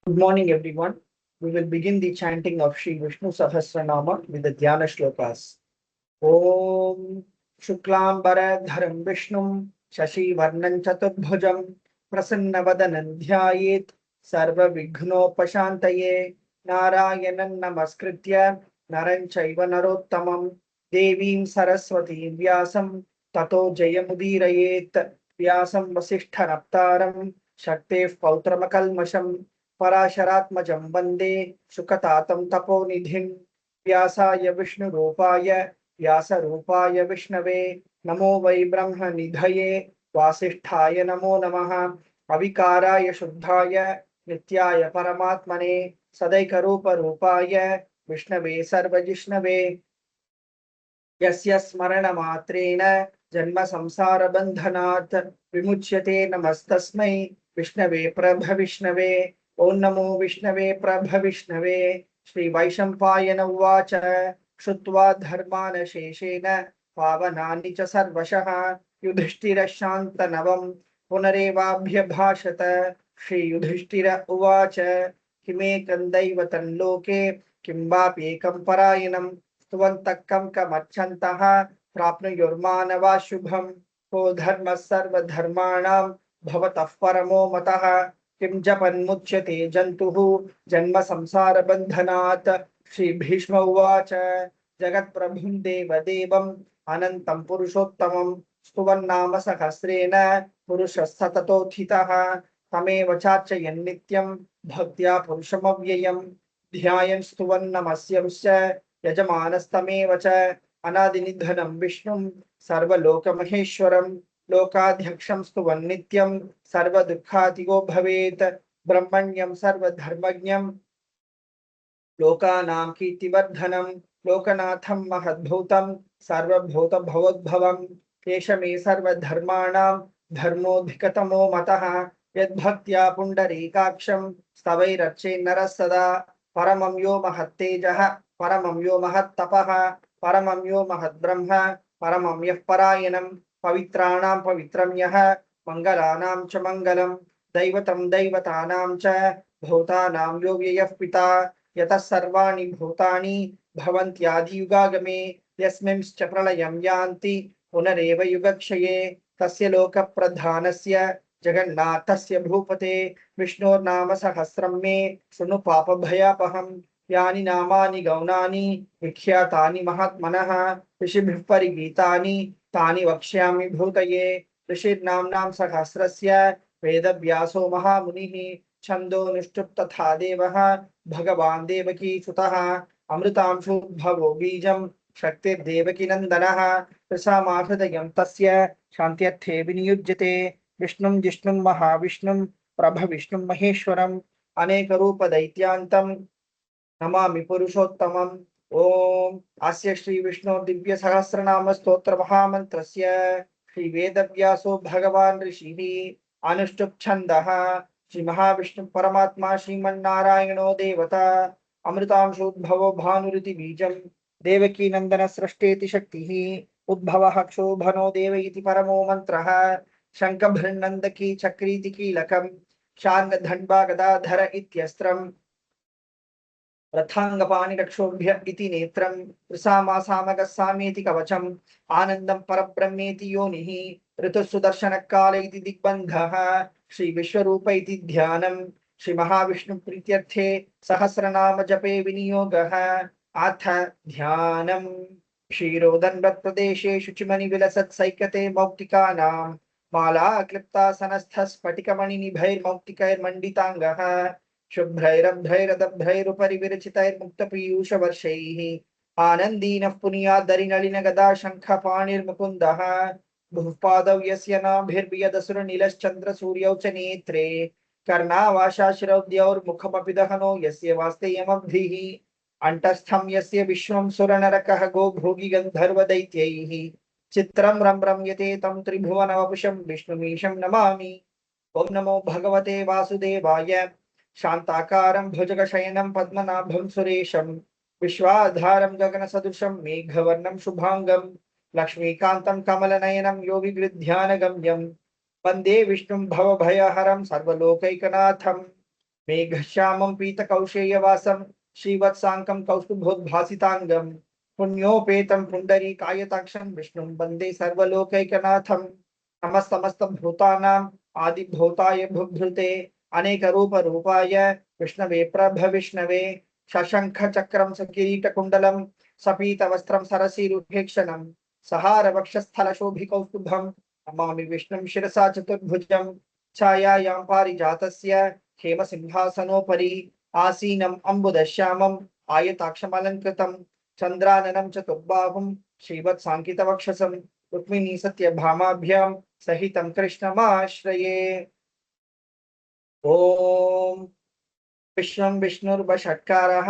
Good morning, everyone. We will begin the chanting of Sri Vishnu Sahasranama with the Dhyana shlokas. Om Shuklambaradharam Vishnum Shashi Varnam Chaturbhujam Prasanna Dhyayet Sarva Vighnopashantaye Narayanan Namaskritya Naran Chaiva Narottamam Devim Saraswati Vyasam Tato Jayamudirayet Vyasam Vasishthanaptaram Shaktev Pautramakalmasham पराशरात्मजं वन्दे सुखतातं तपोनिधिं व्यासाय विष्णुरूपाय व्यासरूपाय विष्णवे नमो वै ब्रह्मनिधये वासिष्ठाय नमो नमः अविकाराय शुद्धाय नित्याय परमात्मने सदैकरूपरूपाय विष्णवे सर्वजिष्णवे यस्य स्मरणमात्रेण जन्म संसार बंधनात् विमुच्यते नमस्तस्मै विष्णवे प्रभविष्णवे ओं नमो विष्णवे प्रभविष्णवे श्री वैशंपायन उवाच श्रुत्वा धर्मान शेषेण पावनानि च सर्वशः युधिष्ठिरशान्तनवं पुनरेवाभ्यभाषत श्री युधिष्ठिर उवाच किमेकं दैवतं लोके किं वाप्येकं परायणं स्तुवन्तः कमर्चन्तः प्राप्नुयुर्मानवा शुभं को धर्मः सर्वधर्माणां भवतः परमो मतः किं जपन्मुच्यते जन्तुः जन्म संसार बन्धनात् श्री भीष्म उवाच जगत्प्रभुं देवदेवम् अनन्तं पुरुषोत्तमं स्तुवन्नाम सहस्रेण पुरुषस्तततोत्थितः तमेव चार्चयन् नित्यं भक्त्या पुरुषमव्ययम् ध्यायन् स्तुवन्नमस्यंश्च यजमानस्तमेव च अनादिनिधनं विष्णुं सर्वलोकमहेश्वरं लोकाध्यक्षं स्तुवन् नित्यं सर्वदुःखातिगो भवेत् ब्रह्मण्यं सर्वधर्मज्ञं लोकानां कीर्तिवर्धनं लोकनाथं महद्भूतं सर्वभूतभवोद्भवं केशमे सर्वधर्माणां धर्मोऽधिकतमो मतः यद्भक्त्या पुण्डरीकाक्षं स्तवैरर्चेन्नरः सदा परमं यो महत्तेजः परमं यो महत्तपः परमं यो महद्ब्रह्म परमं यः परायणं पवित्राणां पवित्रं यः मङ्गलानां च मङ्गलं दैवतं दैवतानां च भूतानां यो व्ययः पिता यतः सर्वाणि भूतानि भवन्त्यादियुगागमे यस्मिंश्च प्रलयं यान्ति पुनरेव युगक्षये तस्य लोकप्रधानस्य जगन्नाथस्य भूपते विष्णोर्नाम सहस्रं मे शृणु पापभयापहम् यानि नामानि गौणानि विख्यातानि महात्मनः ऋषिभिः परिगीतानि तानि वक्ष्यामि भूतये ऋषिर्नाम्नां सहस्रस्य वेदव्यासो महामुनिः छन्दोनुष्टुप् तथा देवः भगवान् देवकी सुतः अमृतांशुद्भवो बीजं शक्तिर्देवकीनन्दनः प्रसामाहृदयं तस्य शान्त्यर्थे विनियुज्यते विष्णुं जिष्णुं महाविष्णुं प्रभविष्णुं महेश्वरम् अनेकरूपदैत्यान्तं नमामि पुरुषोत्तमम् ओम अस्य श्री विष्णु दिव्य सहस्रनाम स्तोत्र महामंत्रस्य श्री वेदव्यासो भगवान् ऋषिः अनुष्टुप् छन्दः श्री महाविष्णु परमात्मा श्रीमन्नारायणो देवता अमृतांशोद्भवो भानुरिति बीजं देवकी नंदन सृष्टेति शक्तिः उद्भवः क्षोभनो देव इति परमो मंत्रः शंखभृन्नन्दकी चक्रीति कीलकं शार्ङ्गधन्वा गदाधर इत्यस्त्रम् रथांगपाणिरक्षोभ्य इति नेत्रं सामेति कवचम् आनंदं परब्रह्मेति योनिः ऋतुसुदर्शनकाल इति दिग्बन्धः श्री विश्वरूप इति ध्यानं श्री महाविष्णु प्रीत्यर्थे सहस्रनाम जपे विनियोगः अथ ध्यानम् क्षीरोदन्वत् प्रदेशे शुचिमणि विलसत् सैकते मौक्तिकानां माला क्लिप्तासनस्थः स्फटिकमणिनिभैर्मौक्तिकैर्मण्डिताङ्गः शुभ्रैरभ्रैरदभ्रैरुपरि विरचितैर्मुक्तपीयूषवर्षैः आनन्दीनः पुनीयादरिनलिन गदा शङ्खपाणिर्मुकुन्दः भूपादौ यस्य नाभिर्वियदसुरनीलश्चन्द्रसूर्यौ च नेत्रे कर्णावाशाशिरौद्यौर्मुखमपि दहनो यस्य वास्तेयमब्धिः अण्टस्थं यस्य विश्वं सुरनरकः गोभोगी गन्धर्वदैत्यैः चित्रं रम्यते तं त्रिभुवनवपुषं विष्णुमीशं नमामि ओं नमो भगवते वासुदेवाय शांताकारं भुजगशयनं पद्मनाभं सुरेशं विश्वाधारं गगनसदृशं मेघवर्णं शुभांगं लक्ष्मीकान्तं कमलनयनं योगिगृध्यानगम्यं वन्दे विष्णुं भवभयहरं सर्वलोकैकनाथम् मेघश्यामं पीतकौशेयवासं श्रीवत्साङ्कं कौस्तुभोद्भासिताङ्गं पुण्योपेतं पुण्डरीकायताक्षं विष्णुं वन्दे सर्वलोकैकनाथं। नमः समस्तभूतानाम् आदिभूताय भुभृते अनेकरूपरूपाय विष्णवे प्रभविष्णवे शशङ्खचक्रं सकिरीटकुण्डलं सपीतवस्त्रं सरसीरुहेक्षणं सहारवक्षस्थलशोभिकौस्तुभं नमामि विष्णुं शिरसा चतुर्भुजं छायायां पारिजातस्य हेमसिंहासनोपरि आसीनम् अम्बुदश्यामम् आयताक्षमलङ्कृतं चन्द्राननं चतुर्बाहुं श्रीवत्साङ्कितवक्षसं रुक्मिणी सत्यभामाभ्यां सहितं कृष्णमाश्रये। ॐ विश्वं विष्णुर्वषट्कारः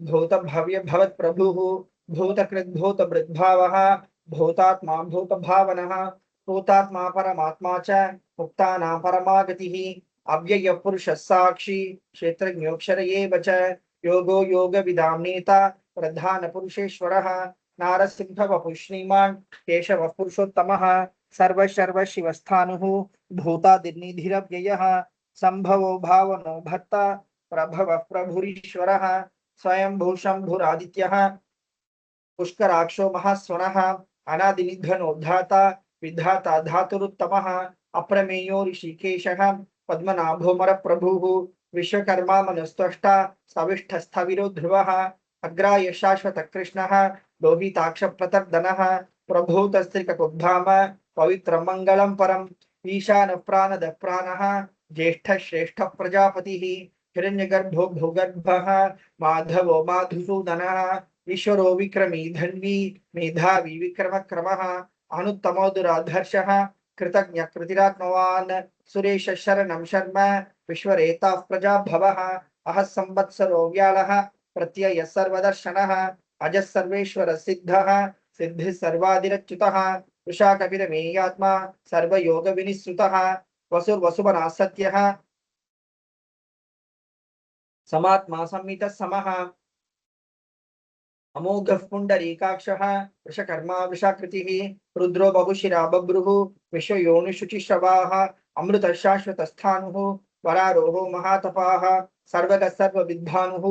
भूतभव्यभवत्प्रभुः भूतकृद्भूतभृद्भावः भूतात्मा भूतभावनः भूतात्मा परमात्मा च मुक्तानां परमा गतिः अव्ययः पुरुषः साक्षी क्षेत्रज्ञोऽक्षर एव च योगो योगविदां नेता प्रधानपुरुषेश्वरः नारसिंहवपुः श्रीमान् केशवः पुरुषोत्तमः सर्वशर्वशिवस्थाणुः भूतादिर्निधिरव्ययः संभवो भावनो भर्ता प्रभव प्रभुरीश्वरः स्वयंभू शंभुरादित्यः पुष्कराक्षो महास्वनः अनादिनिधनोद्धाता विधाता धातुरुत्तमः अप्रमेयो ऋषिकेशः पद्मनाभोमरप्रभुः विश्वकर्मा मनस्त्वष्टा सविष्ठस्थविरो ध्रुवः अग्राय शाश्वतकृष्णः लोहिताक्षप्रतर्दनः प्रभूतस्त्रिककुब्धाम पवित्रमङ्गलं परम् ईशानः प्राणदः प्राणः ज्येष्ठः श्रेष्ठः प्रजापतिः हिरण्यगर्भो भूगर्भः माधवो माधुसूदनः ईश्वरो विक्रमी धन्वी मेधावी विक्रमक्रमः अनुत्तमो दुराधर्षः कृतज्ञ कृतिरात्मवान् सुरेश शरणं शर्म विश्वरेताः प्रजाभवः अहः संवत्सरो व्यालः प्रत्ययः सर्वदर्शनः अजः सर्वेश्वर सिद्धः सिद्धिः सर्वादिरच्युतः वृषाकपिरमेयात्मा सर्वयोगविनिःसृतः वसुर्वसुवनः सत्यः समात्मा संमितः समः अमोघः पुण्डरीकाक्षः वृषकर्मा वृषाकृतिः रुद्रो बभुशिरा बभ्रुः विश्वयोनिशुचिश्रवाः अमृतः शाश्वतस्थाणुः वरारोहो महातपाः सर्वगः सर्वविद्भानुः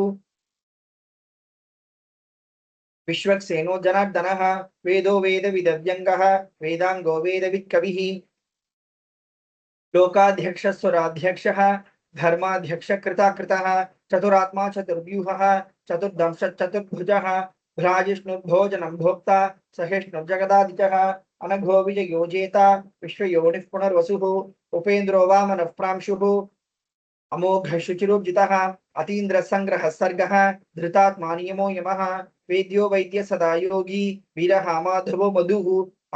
विश्वक्सेनो जनार्दनः वेदो वेदविदव्यङ्गः वेदाङ्गो वेदवित्कविः लोकाध्यक्षः सुराध्यक्षः धर्माध्यक्ष कृताकृतः चतुरात्मा चतुर्व्यूहः चतुर्दंश चतुर्भुजः भ्राजिष्णुर्भोजनं भोक्ता सहिष्णुर्जगदादिजः अनघो विजयो जेता विश्वयोनिः पुनर्वसुः उपेन्द्रो वामनः प्रांशुः अमोघ शुचिरोजितः अतीन्द्र संग्रह सर्गः धृतात्मा नियमो यमः वेद्यो वैद्य सदा योगी वीरः माधवो मधुः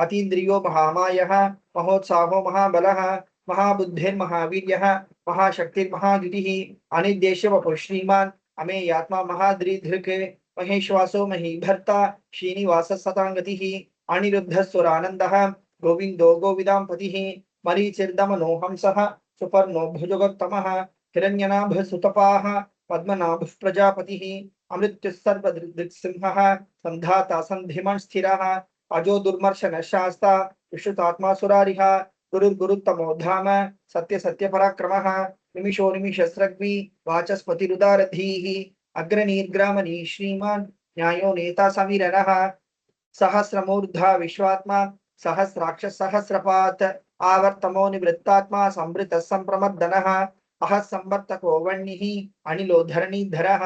अतीन्द्रियो महामायः महोत्साहो महाबलः महाबुद्धिर्महावीर्यः महाशक्तिर्महाद्युतिः अनिर्देश्यवपुः श्रीमान् अमेयात्मा महाद्रिधृक् महेश्वासो महीभर्ता श्रीनिवासः सताङ्गतिः अनिरुद्धस्वरानन्दः गोविन्दो गोविदाम्पतिः मरीचिर्दमनो हंसः सुपर्णो भुजगोत्तमः हिरण्यनाभः सुतपाः पद्मनाभः प्रजापतिः अमृत्युः सर्वदृक्सिंहः सन्धाता सन्धिमन् स्थिरः अजो दुर्मर्शन शास्ता विश्रुतात्मा सुरारिः गुरुर्गुरुत्तमो धाम सत्य सत्य पराक्रमः निमिषो निमिषस्रग्वी वाचस्पतिरुदारधीः अग्रनीर्ग्रामणी श्रीमान् न्यायो नेता समीरनः सहस्रमूर्धा विश्वात्मा सहस्राक्ष सहस्रपात् आवर्तमो निवृत्तात्मा संवृतः संप्रमर्दनः अहः संवर्तको वह्निः अनिलो धरणीधरः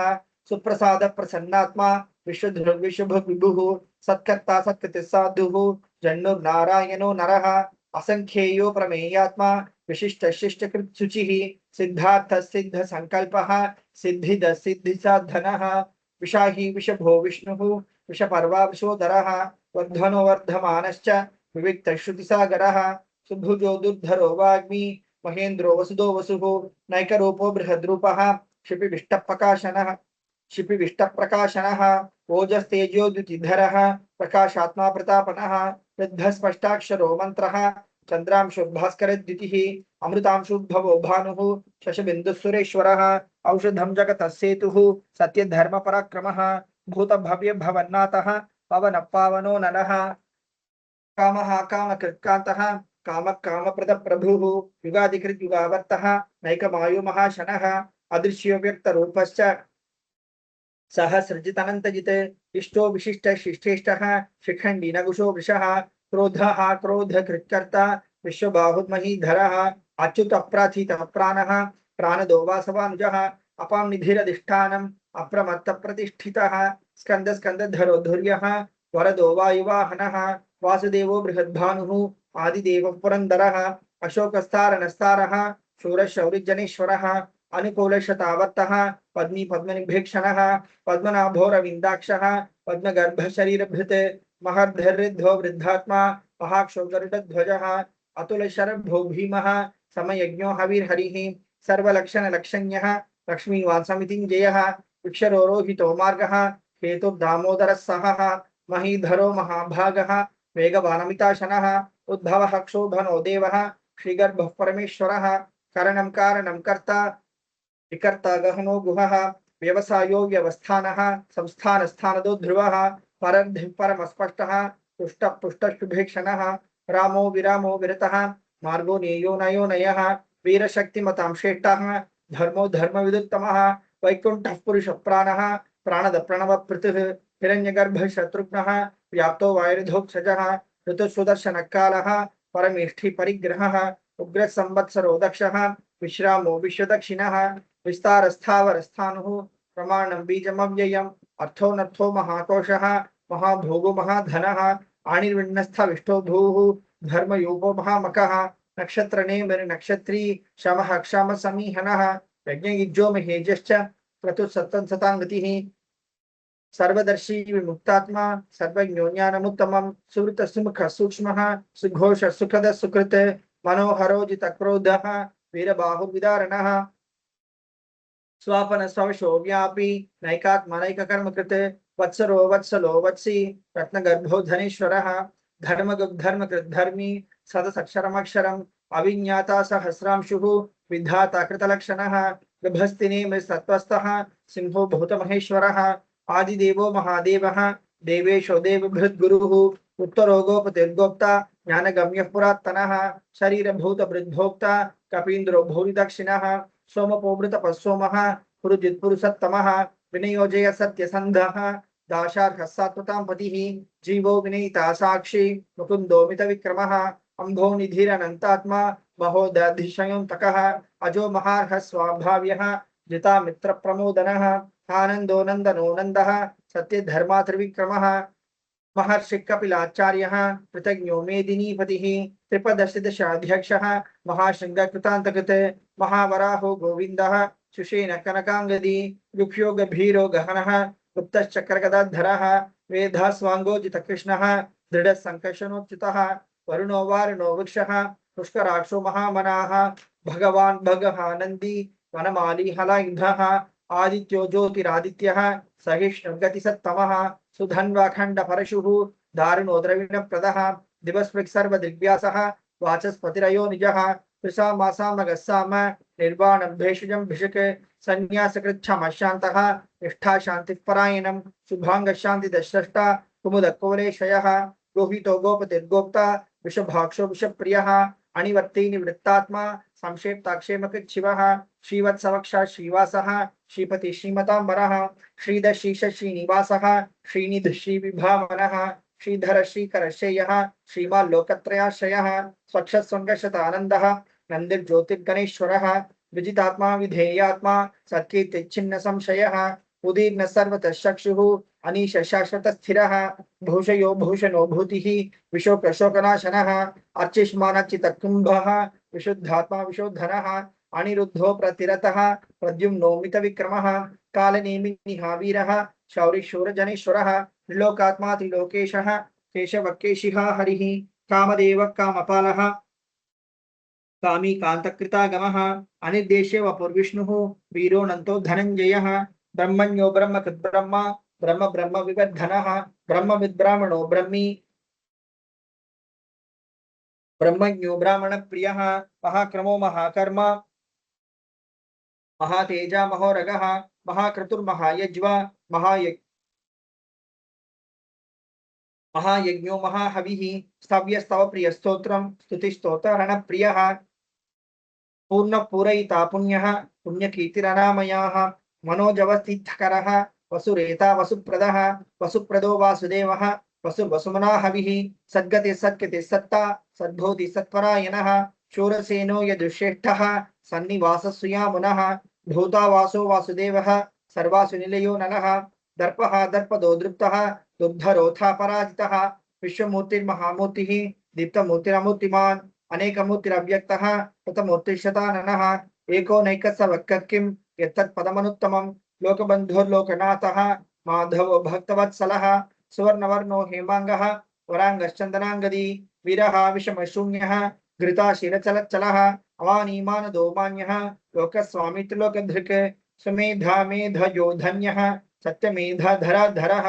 सुप्रसाद प्रसन्नात्मा विश्वभुविभुः सत्कर्ता सत्कृतिः साधुः जन्नुर्नारायणो नरः असंख्येयो प्रमेयात्मा विशिष्ट शिष्टकृत् शुचिः सिद्धार्थ सिद्ध संकल्पः सिद्धिद सिद्धिसाधनः विशाही विषभो विष्णुः विषपर्वा विशोदरः वर्धनो वर्धमानश्च विविक्त श्रुतिसागरः सुभुजो दुर्धरो वाग्मी महेन्द्रो वसुदो वसुः नैकरूपो बृहद्रूपः क्षिपिविष्टप्रकाशनः ओजस्तेजोद्युतिधरः प्रकाशात्मा प्रतापनः वृद्धस्पष्टाक्षरो मन्त्रः चन्द्रांशुर्भास्करद्युतिः अमृतांशुद्भवो भानुः शशबिन्दुः सुरेश्वरः औषधं जगतः सेतुः सत्यधर्मपराक्रमः भूतभव्यभवन्नाथः पवनः पावनो नरः कामः कामकृत्कान्तः कामः कामप्रदप्रभुः युगादिकृत् युगावर्तः नैकमायु महाशनः अदृश्यो व्यक्तरूपश्च सह सृजितनन्तजित् इष्टो विशिष्ट शिष्टेष्टः शिखण्डी नकुशो वृषः क्रोधः क्रोधकृत्कर्ता विश्वबाहुर्महीधरः अच्युत अप्राथित प्राणः प्राणदो वासवानुजः अपां निधिरधिष्ठानम् अप्रमत्तप्रतिष्ठितः स्कन्द स्कन्दधरो धुर्यः वरदो वायुवाहनः वासुदेवो बृहद्भानुः आदिदेवः पुरन्दरः अशोकस्तारणस्तारः शूरशौरिजनेश्वरः अनुकूलशतावर्तः पद्मी पद्मनिभीक्षणः पद्मनाभोरविन्दाक्षः पद्मगर्भशरीरभृत् महर्धरिद्धो वृद्धात्मा महाक्षो गरुडध्वजः अतुलशरभो भीमः समयज्ञो हविर्हरिः सर्वलक्षणलक्षण्यः लक्ष्मीवान् समितिञ्जयः वृक्षरोहितो मार्गः हेतुर्दामोदरः सहः महीधरो महाभागः वेगवानमिताशनः उद्भवः क्षोभनो देवः श्रीगर्भः परमेश्वरः करणं कारणं कर्ता विकर्ता गहनो गुहः व्यवसायो व्यवस्थानः संस्थान स्थानदो ध्रुवः परर्धिः परमस्पष्टः पुष्ट पुष्ट शुभेक्षणः रामो विरामो विरतः मार्गो नेयो नयो नयः वीरशक्तिमतां श्रेष्ठः धर्मो धर्मविदुत्तमः वैकुण्ठः पुरुष प्राणः प्राणद प्रणव पृथुः हिरण्यगर्भः शत्रुघ्नः व्याप्तो वायुर्धोक्षजः ऋतुसुदर्शन कालः परमेष्ठि परिग्रहः उग्र संवत्सरो दक्षः विश्रामो विश्वदक्षिणः विस्तारस्थावरस्थाणुः प्रमाणं बीजमव्ययम् अर्थो महाकोशः महाभोगो महाधनः आणिर्विण्णस्थविष्टो भूः धर्मयोगो महामकः नक्षत्रनेमिर् नक्षत्री शमः क्षम समीहनः यज्ञयुज्यो महेजश्च क्रतुः सताङ्गतिः सर्वदर्शी विमुक्तात्मा सर्वज्ञो ज्ञानमुत्तमं सुहृत सुमुख सूक्ष्मः सुघोष सुखद सुकृत मनोहरो जितक्रोधः वीरबाहुविदारणः स्वापन स्वशो व्यापी नैकात्मनैककर्मकृत वत्सरो वत्सलो वत्सी रत्नगर्भो धनेश्वरः धर्मकृद्धर्मी सदसक्षरमक्षरम् अविज्ञाता सहस्रांशुः विधाता कृतलक्षणः गभस्तिनेमिः सत्त्वस्थः सिंहो भूतमहेश्वरः आदिदेवो महादेवः देवेशो देवभृद्गुरुः उत्तरो गोपतिर्गोप्ता ज्ञानगम्यः पुरात्तनः शरीरभूतभृद्भोक्ता कपीन्द्रो भूरिदक्षिणः सोमपोमृतपस्सोमः पुरुजित्पुरुषत्तमः विनयोजय सत्यसन्धः दाशार्हः सात्वतां पतिः जीवो विनयिता साक्षी मुकुन्दो मितविक्रमः अम्भो निधिरनन्तात्मा महोदधिशयोऽन्तकः अजो महार्हः स्वाभाव्यः जितामित्रप्रमोदनः आनन्दो नन्दनो नन्दः सत्यधर्मात्रिविक्रमः महर्षि कपिलाचार्यः कृतज्ञो मेदिनीपतिः त्रिपदशदशाध्यक्षः महाशृङ्गकृतान्तकृत महावराहो गोविन्दः सुषेण कनकाङ्गदी रुक्ष्यो गभीरो गहनः गुप्तश्चक्रगदाधरः वेधास्वाङ्गोजितकृष्णः दृढसङ्कर्षणोच्युतः वरुणो वारुणो वृक्षः पुष्कराक्षो महामनाः भगवान् भगहानन्दी वनमाली हलायुधः आदित्यो ज्योतिरादित्यः सहिष्णुगतिसत्तमः सुधन्वाखण्ड परशुः दारुणो द्रविणप्रदः दिवस्पृक् सर्वदिग्व्यासः वाचस्पतिरयो निजः कृशा मासामगस्साम निर्वाणं भेषजं भिषक संन्यासकृच्छमशान्तः निष्ठा शान्तिपरायणं शुभाङ्गशान्तिदश्रष्टा कुमुदकोलेशयः लोहितो गोपतिर्गोप्ता विषभाक्षो विषप्रियः अणिवर्ती निवृत्तात्मा संक्षेप्ताक्षेमकृच्छिवः श्रीवत्सवक्षा श्रीवासः श्रीपति श्रीमतांबरः श्रीधर शीर्ष श्रीनिवासः श्रीनिध श्रीविभावनः श्रीधर श्रीकरशेयः श्रीमान् लोकत्रयाश्रयः स्वक्षस्वङ्गशतानन्दः नन्दिर्ज्योतिर्गणेश्वरः विजितात्मा विधेयात्मा सत्कीर्तिच्छिन्न संशयः उदीर्न सर्वतः चक्षुः अनीश शाश्वत स्थिरः भूषयो भूषणो भूतिः विशोकशोकनाशनः अर्चिष्मानच्चितकुम्भः विशुद्धात्मा विशोधनः अनिरुद्धो प्रतिरतः प्रद्युम्नो मितविक्रमः कालनेमिनिः वीरः शौरिशूरजनेश्वरः त्रिलोकात्मा त्रिलोकेशः केशवकेशिः हरिः कामदेवः कामपालः कामी कांतकृतागमः अनिर्देश्य वपुर्विष्णुः वीरोऽनन्तो धनञ्जयः ब्रह्मण्यो ब्रह्मकृद्ब्रह्मा ब्रह्म ब्रह्म विवर्धनः ब्रह्मविद्ब्राह्मणो ब्रह्मी ब्रह्मज्ञो ब्राह्मणप्रियः महाक्रमो महाकर्म महातेजा महोरगः महाक्रतुर्महायज्वा महायज्ञो महाहविः स्तव्यस्तव प्रियस्तोत्रं स्तुतिस्तोत्रहरणप्रियः पूर्ण पूरयिता पुण्यः पुण्यकीर्तिरनामयाः मनोजवस्थितकरः वसुरेता वसुप्रदः वसुप्रदो वासुदेवः वसुर्वसुमना हविः सद्गति सत्कृति सत्ता सद्भूति सत्परायणः शूरसेनो यदुश्रेष्ठः सन्निवासस्सुयामुनः भूतावासो वासुदेवः सर्वासु निलयो नलः दर्पः दर्पदो दृप्तः दुर्धरोथा पराजितः विश्वमूर्तिर्महामूर्तिः दीप्तमूर्तिरमूर्तिमान् अनेकमूर्तिरव्यक्तः ततमूर्तिशताननः एको नैकस्सवक्कः किं यत्तत्पदमनुत्तमं लोकबन्धुर्लोकनाथः माधवो भक्तवत्सलः सुवर्णवर्णो हेमाङ्गः वराङ्गश्चन्दनाङ्गदी वीरः विषमशून्यः घृताशिरचलच्चलः अवानीमानदो मान्यः लोकस्वामी त्रिलोकधृक् सुमेधा मेधयो धन्यः सत्यमेधाधराधरः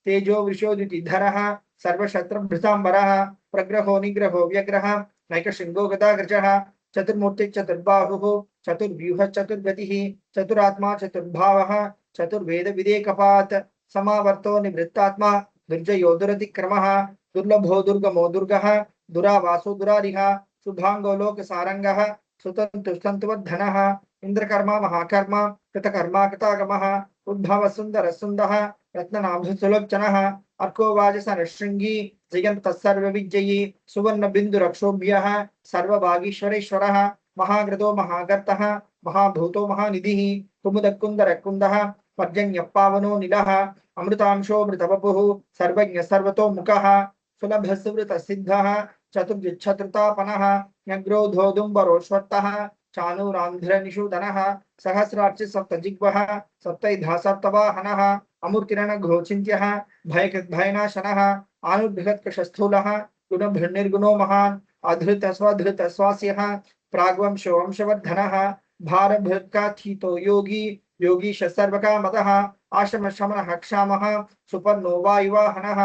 तेजो वृषोदितिधरः सर्वशत्रुभृताम्बरः प्रग्रहो निग्रहो व्यग्रः नैकशृङ्गो गदाग्रजः चतुर्मूर्ति चतुर्बाहुः चतुर्व्यूह चतुर्गतिः चतुरात्मा चतुर्भावः चतुर्वेद विदेकपात् समावर्तो निवृत्तात्मा दुर्जयो दुरतिक्रमः दुर्लभो दुर्गमो दुर्गः दुरावासो दुरारिः शुभांगो लोकसारंगः सुतन्तुस्तन्तुवद्धनः इंद्रकर्मा महाकर्मा कृतकर्मा कृतागमः उद्भव सुंदर सुंदः रत्ननाभ सुलोचनः अर्को वाजसनशृंगी जयन्तः सर्वविजयी सुवर्ण बिंदु रक्षोभ्यः सर्वभागीश्वरेश्वरः महाग्रतो महागर्तः महाभूतो महानिधिः कुमुदकुंदर कुंदः पर्जन्य पावनो नीलः अमृतांशो मृतवपुः सर्वज्ञ सर्वतोमुखः सुलभ सुवृत सिद्धः चतुर्विच्छत्रतापनः न्यग्रोधोदुम्बरोश्वत्तः चाणूरान्ध्रनिषूदनः सहस्रार्च सप्तजिह्वः सप्तैधा सप्तवाहनः अमूर्तिरणघोचिन्त्यः भयकृद्भयनाशनः आनुर्बृहत्कशस्थूलः गुणभृन्निर्गुणो महान् अधृत स्वधृत स्वास्यः प्राग्वंशो वंशवर्धनः भारभृत्काथितो योगी योगीश सर्वकामतः आश्रम शमनः क्षामः सुपर्णो वायुवाहनः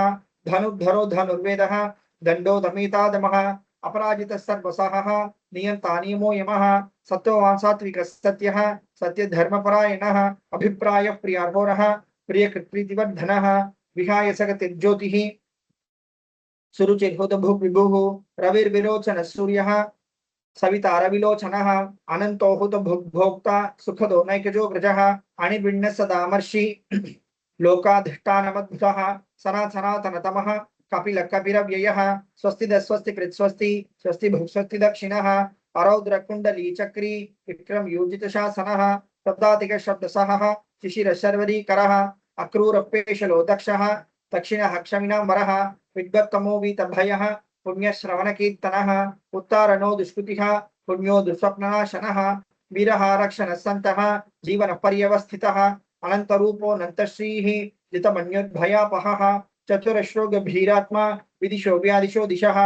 धनुर्धरो धनुर्वेदः दंडो दमितादमः अपराजित सर्वसहः नियंता नियमो यमः सत्ववान् सात्विकः सत्यः सत्य धर्मपरायणः अभिप्राय प्रियार्होरः प्रियकृत्प्रीतिवर्धनः विहाय सगतिर्ज्योतिः सुरुचिर्हुतभुग् विभुः रविर्विरोचन सूर्यः सविता रविलोचनः अनंतो हुतभुग्भोक्ता सुखदो नैकजो व्रजः अणिर्विण्ण सदामर्षि लोकाधिष्ठानमद्भुतः सनातनतमः कपिल कपिरव्ययः स्वस्ति स्वस्ति कृत स्वस्ति स्वस्ति भुक् स्वस्ति दक्षिणः अरौद्र कुंडली चक्री विक्रम योजित शासनः शब्दातिक शब्दसहः शिशिर शर्वरीकरः अक्रूर पेशलो दक्षः दक्षिणः क्षमिनाम्बरः विद्वत्तमो वीतभयः पुण्यश्रवण कीर्तनः उत्तारणो दुष्कृतिः पुण्यो दुःस्वप्ननाशनः वीरः रक्षण सन्तः जीवन पर्यवस्थितः अनंत रूपो अनंतश्रीः जितमन्योद्भयापहः चतुरश्रो गभीरात्मा विदिशो व्यादिशो दिशः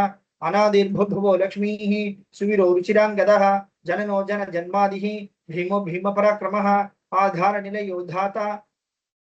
अनादिर्भुवो लक्ष्मीः सुवीरो रुचिरांगदः जननो जन जन्मादिः भीमो भीम पराक्रमः आधार निलयो धाता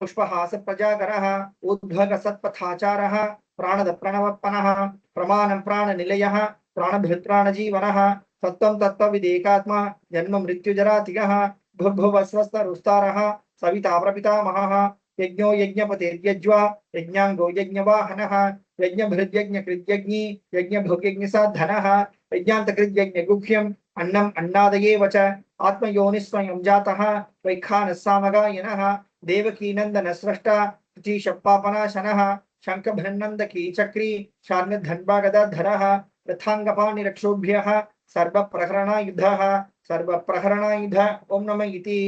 पुष्पहास प्रजागरः उद्भग सत्पथाचारः प्राणद प्रणवपनः प्रमाणं प्राण निलयः प्राणभृत्राण जीवनः तत्त्वं तत्त्वविदेकात्मा जन्म मृत्युजरातिगः भुर्भुव स्वस्तरुस्तारः सविता प्रपितामहः यज्ञो यज्ञपतिर्यज्वा यज्ञांगो यज्ञवाहनः यज्ञभृद्यज्ञकृद्यज्ञी यज्ञभुग्यज्ञसाधनः यज्ञान्तकृद्यज्ञगुह्यम् अन्नम् अन्नादयेव च आत्मयोनिस्वयं जातः वैखानः सामगायनः देवकी नंदन स्रष्टा शप्पापनाशनः शंखभृन्नन्दकी चक्री शार्ङ्गधन्वागदाधरः रथाङ्गपाणिरक्षोभ्यः सर्वप्रहरणायुधः सर्वप्रहरणायुध ओम नमः इति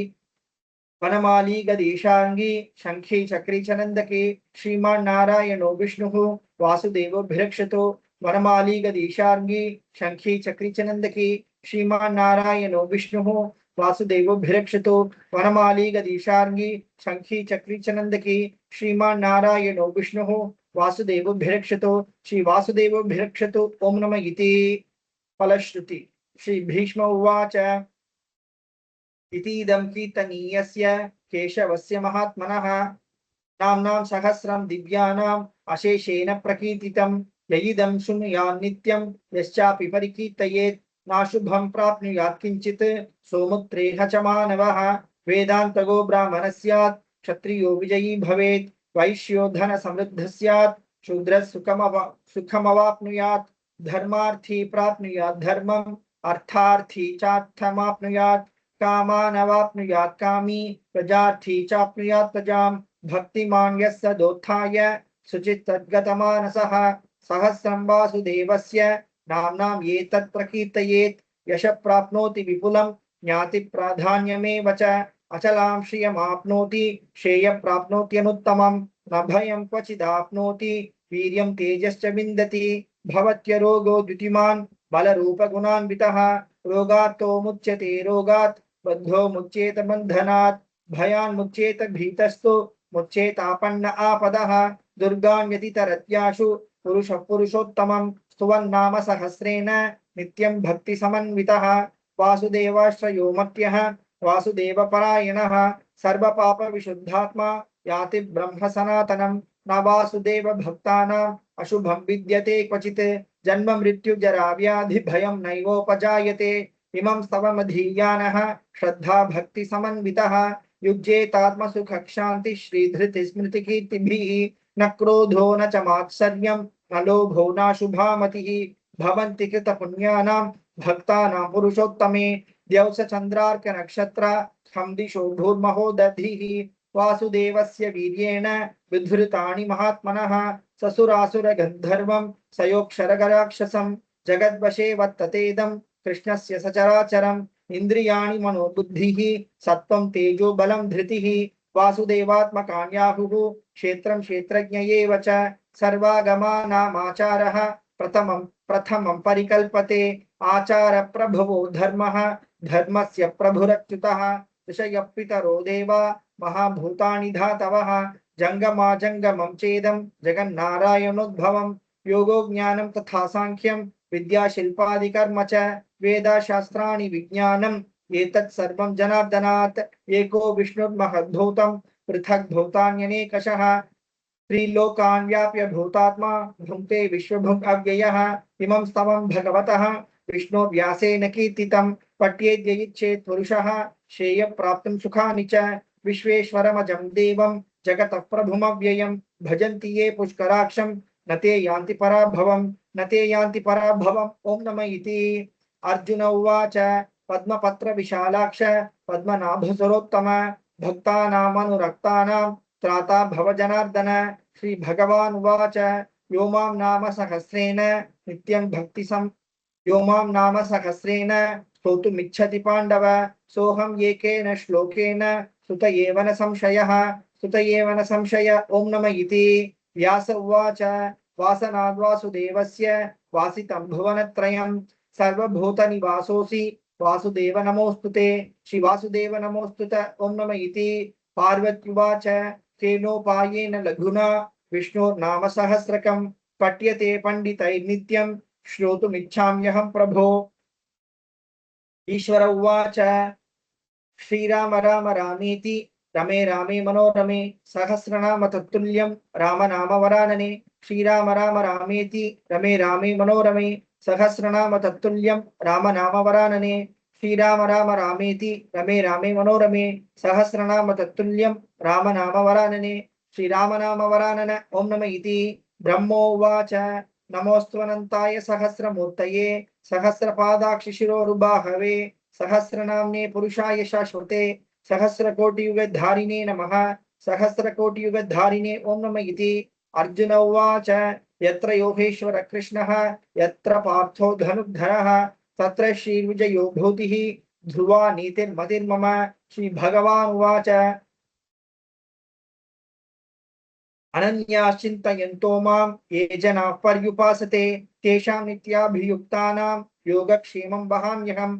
वनमाली गदीशांगी शंखी चक्री चनंदकी श्रीमान नारायणो विष्णुः वासुदेवो भिरक्षतो वनमाली गदीशांगी शंखी चक्री चनंदकी श्रीमान नारायणो विष्णुः वासुदेवो भिरक्षतो वनमाली गदीशांगी शंखी चक्री चनंदकी श्रीमान नारायणो विष्णुः वासुदेवो भिरक्षतो श्री वासुदेवो भिरक्षतो ओम नमः इति फलश्रुति श्री भीष्म उवाच इतीदं कीर्तनीयस्य केशवस्य महात्मनः नाम्नां सहस्रं दिव्यानाम् अशेषेण प्रकीर्तितं ययिदं शृणुयात् नित्यं यश्चापि परिकीर्तयेत् नाशुभं प्राप्नुयात् किञ्चित् सोमुत्रेह च मानवः वेदान्तगो ब्राह्मणः स्यात् क्षत्रियो विजयी भवेत् वैश्यो धन समृद्धः स्यात् शूद्रः सुखमवाप्नुयात् धर्मार्थी प्राप्नुयात् धर्मम् अर्थार्थी चार्थमाप्नुयात् कामानवाप्नुयात् कामी प्रजार्थी चाप्नुयात् प्रजाम् भक्तिमान् यस्य दोत्थाय शुचित्तद्गतमानसः सहस्रं वासुदेवस्य नाम्नाम् एतत् प्रकीर्तयेत् यशः प्राप्नोति विपुलं ज्ञाति प्राधान्यमेव च अचलां श्रियमाप्नोति श्रेयः प्राप्नोत्यनुत्तमम् न भयं क्वचिदाप्नोति वीर्यं तेजश्च विन्दति भवत्यरोगो द्युतिमान् बलरूपगुणान्वितः रोगात्तो मुच्यते रोगात् बद्धो मुच्येत बन्धनात् भयान् मुच्येत भीतस्तु मुच्येतापन्न आपदः दुर्गान् व्यतितरत्याशु पुरुषः पुरुषोत्तमं स्तुवन्नाम सहस्रेण नित्यं भक्ति समन्वितः वासुदेवाश्रयो मत्यः वासुदेवपरायणः सर्वपाप विशुद्धात्मा याति ब्रह्म सनातनं न वासुदेव भक्तानाम् अशुभं विद्यते क्वचित् जन्म मृत्यु जरा व्याधि भयं नैवोपजायते इमं स्तवमधीयानः श्रद्धा भक्ति समन्वितः युज्येतात्म सुख शांति श्रीधृति स्मृति कीर्तिभिः न क्रोधो न च मात्सर्यं न लोभो न शुभा मतिः भवन्ति कृत पुण्यानां भक्तानां पुरुषोत्तमे द्यौस चन्द्रार्क नक्षत्र खं दिशो भूर्महोदधिः वासुदेवस्य वीर्येण विधृतानि महात्मनः ससुरासुर गन्धर्वं सयोक्षरगराक्षसं जगद्वशे वर्ततेदं कृष्णस्य सचराचरम् इन्द्रियाणि मनोबुद्धिः सत्त्वं तेजो बलं धृतिः वासुदेवात्मकान्याहुः क्षेत्रं क्षेत्रज्ञ एव च सर्वागमानामाचारः प्रथमं परिकल्पते आचार प्रभवो धर्मः धर्मस्य प्रभुरच्युतः ऋषयः पितरो देवा महाभूतानि धातवः जंगमा जंगमं चेदं जगन्नारायणोद्भवं योगो ज्ञानं तथा सांख्यं विद्या शिल्पादि कर्म च वेदा शास्त्राणि विज्ञानम् एतत् सर्वं जनार्दनात् एको विष्णुर्महद्भूतं पृथक् भूतान्यनेकशः त्रिलोकान् व्याप्य भूतात्मा भुङ्क्ते विश्वभुक् अव्ययः इमं स्तवं भगवतः विष्णु व्यासेन कीर्तितं पठ्येद्य इच्छेत् पुरुषः श्रेय प्राप्तुं सुखानि च विश्वेश्वरमजं देवं जगतः प्रभुमव्ययं भजन्ति ये पुष्कराक्षं न ते यान्ति पराभवं न ते यान्ति पराभवम् ॐ नमः इति अर्जुन उवाच पद्मपत्र विशालाक्ष पद्मनाभसरोत्तम भक्तानामनुरक्तानां त्राता भव जनार्दन श्री भगवान् उवाच यो मां नाम सहस्रेण नित्यं भक्तिसं यो मां नाम सहस्रेण स्तोतुमिच्छति पाण्डव सोऽहम् एकेन श्लोकेन सुत एव न संशयः सुत एव न संशय ॐ नमः इति व्यास उवाच वासनाद्वासुदेवस्य वासितं भुवनत्रयं सर्वभूतनिवासोऽसि वासुदेव नमोऽस्तुते श्री वासुदेव नमोऽस्तुत ॐ नमः इति पार्वत्युवाच केनोपायेन लघुना विष्णोर्नाम सहस्रकं पठ्यते पंडितैर्नित्यं श्रोतुमिच्छाम्यहं प्रभो। ईश्वर उवाच श्रीराम राम रामेति रमे रामे मनोरमे सहस्रनाम तत्तुल्यं राम नाम वरानने श्रीराम राम रामेति रमे रामे मनोरमे सहस्रनाम तत्तुल्यं राम नाम वरानने श्रीराम राम रामेति रमे रामे मनोरमे सहस्रनाम तत्तुल्यं राम नाम वरानने श्रीराम नाम वरानन ओं नमः इति ब्रह्मोवाच नमोऽस्त्वनन्ताय सहस्रमूर्तये सहस्रपादाक्षिशिरोरुबाहवे सहस्रनाम्ने पुरुषाय शाश्वते सहस्रकोटियुगधारिणे नमः सहस्रकोटियुगधारिणे ओं नमः इति अर्जुन उवाच यत्र योगेश्वर कृष्णः यत्र पार्थो धनुर्धरः तत्र श्रीविजयो भूतिः ध्रुवा नीतिर्मतिर्मम श्री भगवान् उवाच अनन्याश्चिन्तयन्तो मां ये जनाः पर्युपासते तेषां नित्याभियुक्तानां योगक्षेमं वहाम्यहम्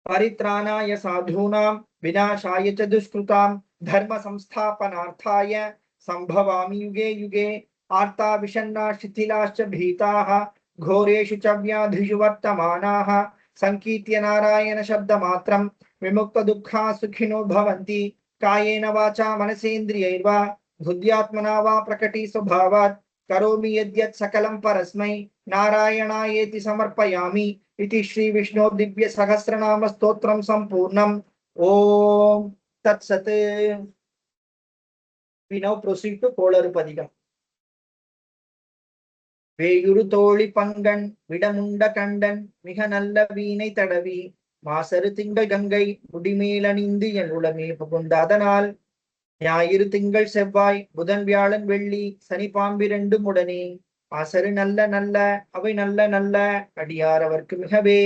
परित्राणाय साधूनां विनाशाय च दुष्कृतां धर्म संस्थापनार्थाय संभवामि युगे युगे आर्ता विषण्णा शिथिलाश्च भीताः घोरेषु च व्याधिषु वर्तमानाः संकीर्त्य नारायण शब्दमात्रं विमुक्त दुःखा सुखिनो भवन्ति कायेन वाचा मनसेन्द्रियैर्वा बुद्ध्यात्मना वा प्रकटी स्वभावात् करोमि यद्यत् सकलं परस्मै नारायणायेति समर्पयामि इति श्री विष्णु दिव्य सहस्रनाम स्तोत्रम संपूर्णम। ओम तत्सत्। We now proceed to Kolarupadiga. வேயுரு தோழி பங்கன் விடமுண்ட கண்டன் மிக நல்ல வீணை தடவி மாசரு திங்கள் கங்கை முடிமேலணிந்து என் உளமே புகுந்த அதனால் ஞாயிறு திங்கள் செவ்வாய் புதன் வியாழன் வெள்ளி சனி பாம்பிரண்டும் உடனே ஆசரு நல்ல நல்ல அவை நல்ல நல்ல அடியார் அவர்க்கு மிகவே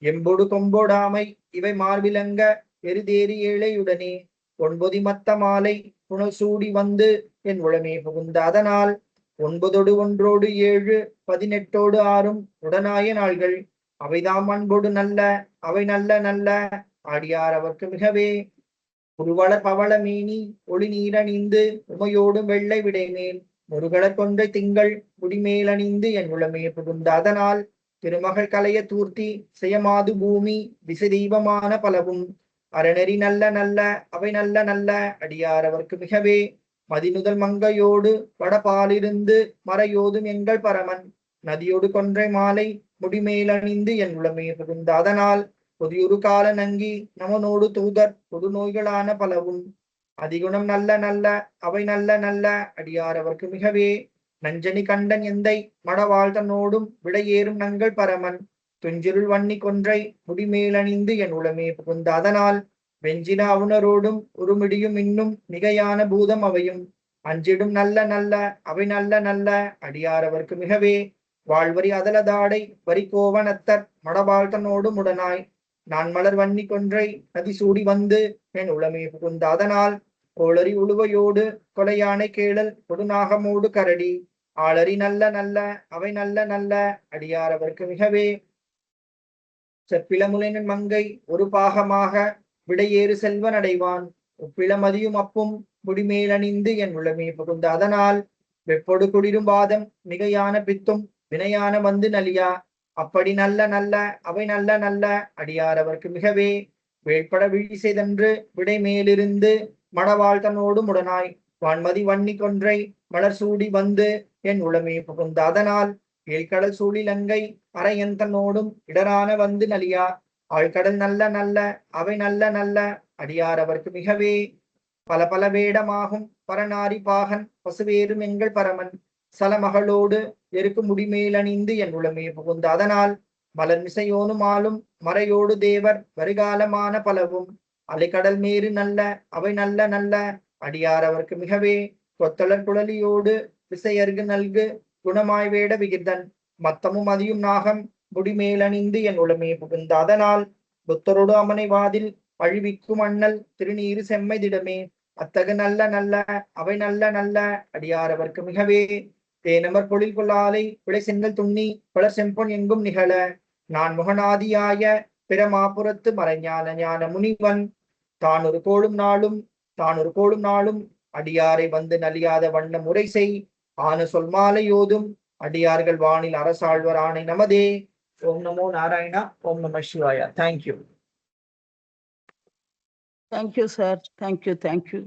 எம்பொடு கொம்போடாமை இவை மார்பிலங்க எருதேறி ஏழையுடனே ஒன்பொதி மத்த மாலை புனல் சூடி வந்து என் உளமே புகுந்த அதனால் 9 ஒன்றோடு 7 18 6 உடனாய நாள்கள் அவைதாம் அன்பொடு நல்ல அவை நல்ல நல்ல ஆடியார் அவர்க்கு மிகவே உருவளர் பவள மீனி ஒளி நீரணிந்து உமையோடும் வெள்ளை விடைமேல் முருகலர் கொன்றை திங்கள் முடிமேலணிந்து என் உளமே புகுந்த அதனால் திருமகள் கலைய தூர்த்தி செய்யமாது பூமி திசை தெய்வமான பலவும் அறநெறி நல்ல நல்ல அவை நல்ல நல்ல அடியார் அவர்க்கு மிகவே மதிநுதல் மங்கையோடு வடபாலிருந்து மறையோதும் எங்கள் பரமன் நதியோடு கொன்றை மாலை முடிமேலணிந்து என் உளமே புகுந்த அதனால் பொதியொரு கால நங்கி நமனோடு தூதர் பொது நோய்களான பலவும் அதிகுணம் நல்ல நல்ல அவை நல்ல நல்ல அடியார் அவர்க்கு மிகவே நஞ்சனி கண்டன் எந்தை மடவாழ்தனோடும் விடையேறும் நங்கள் பரமன் துஞ்சிருள் வன்னி கொன்றை முடிமேலணிந்து என் உளமே புகுந்த அதனால் வெஞ்சின அவுணரோடும் உருமிடியும் இன்னும் மிகையான பூதம் அவையும் அஞ்சிடும் நல்ல நல்ல அவை நல்ல நல்ல அடியார் அவர்க்கு மிகவே வாழ்வரி அதலதாடை வரி கோவனத்தர் மடவாழ்தனோடும் உடனாய் நான் மலர் வன்னி கொன்றை நதி சூடி வந்து என் உளமே புகுந்த அதனால் கோளரி உழுவையோடு கொலையானை கேளல் கொடுநாகமோடு கரடி ஆளரி நல்ல நல்ல அவை நல்ல நல்ல அடியார் அவர்க்கு மிகவே செப்பிளமுலின் மங்கை ஒரு பாகமாக விடையேறு செல்வன் அடைவான் ஒப்பிளமதியும் அப்பும் முடிமேலணிந்து என் உளமே புகுந்த அதனால் வெப்பொடு குளிரும் வாதம் மிகையான பித்தும் வினையான வந்து நலியா அப்படி நல்ல நல்ல அவை நல்ல நல்ல அடியார் அவர்க்கு மிகவே வேட்பட விழி செய்தன்று விடை மேலிருந்து மடவாழ்தனோடு முடனாய் வான்மதி வன்னி கொன்றை மலர் சூடி வந்து என் உளமே புகுந்த அதனால் ஏழ்கடல் சூழிலங்கை அரையந்தனோடும் இடரான வந்து நலியா ஆழ்கடல் நல்ல நல்ல அவை நல்ல நல்ல அடியார் அவர்க்கு மிகவே பல பல வேடமாகும் பரநாரி பாகன் பசுவேறும் எங்கள் பரமன் சலமகளோடு எருக்கு முடிமேலணிந்து என் உளமே புகுந்த அதனால் மலர் மிசையோனும் ஆளும் மறையோடு தேவர் வருகாலமான பலவும் அலைக்கடல் மேறு நல்ல அவை நல்ல நல்ல அடியார் அவர்க்கு மிகவே கொத்தலர் குழலியோடு விசையர்கு நல்கு குணமாய் வேட விகிர்தன் மத்தமும் அதியும் நாகம் முடிமேலணிந்து என் உளமே புகுந்த அதனால் புத்தரோடு அமனை வாதில் அழிவிக்கும் அண்ணல் திருநீரு செம்மை திடமே அத்தகு நல்ல நல்ல அவை நல்ல நல்ல அடியார் அவர்க்கு மிகவே தேனமர் பொழில் கொள்ளாலை விளை செங்கல் துண்ணி பலர் செம்பொன் எங்கும் நிகழ நான் முகநாதியாய பிறமாபுரத்து மறைஞான ஞான முனிவன் தான் ஒரு கோளும் நாளும் அடியாரை வந்து நலியாத வண்ண முறை செய் ஆன சொல்மாலையோதும் அடியார்கள் வானில் அரசாழ்வர் ஆணை நமதே. ஓம் நமோ நாராயணா. ஓம் நம சிவாயா. Thank you. Thank you, sir. Thank you.